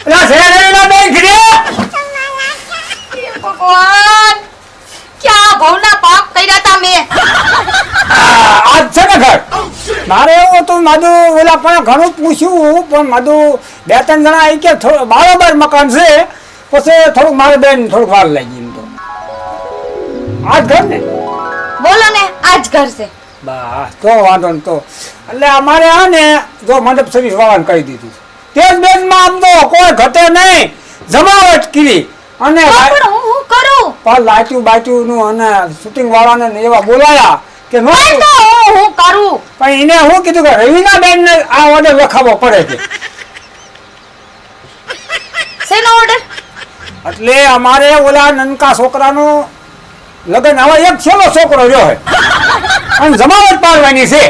એલા શેરડીના બેન ઘરે ભગવાન ક્યાં ભવના પાપ કર્યા તા મેં આજ છે ને ઘર મારે એવું હતું માધું ઓલા પણ ઘણું પૂછ્યું પણ માધું 2-3 જણા આવી કે બરાબર મકાન છે પછી થોડુંક મારે બેન થોડુંક વાર લાગી એમ તો આજ ઘર ને બોલો ને આજ ઘર છે બસ તો વાંધો ને તો એટલે અમારે આ ને જો મંડપ સર્વિસ વાળાને કહી દીધું તે જ બેનમાં આમ તો કોઈ ઘટે નહીં જમાવટ કરી અને પણ હું કરું પણ લાટ્યું બાટ્યું નું અને શૂટિંગ વાળાને ને એવા બોલાયા કે નો તો હું કરું પણ એને હું કીધું કે રવિના બેન ને આ ઓર્ડર લખાવવો પડે છે શેનો ઓર્ડર એટલે અમારે ઓલા નનકા છોકરાનો લગન હવે એક છેલ્લો છોકરો રહ્યો છે અને જમાવટ પાડવાની છે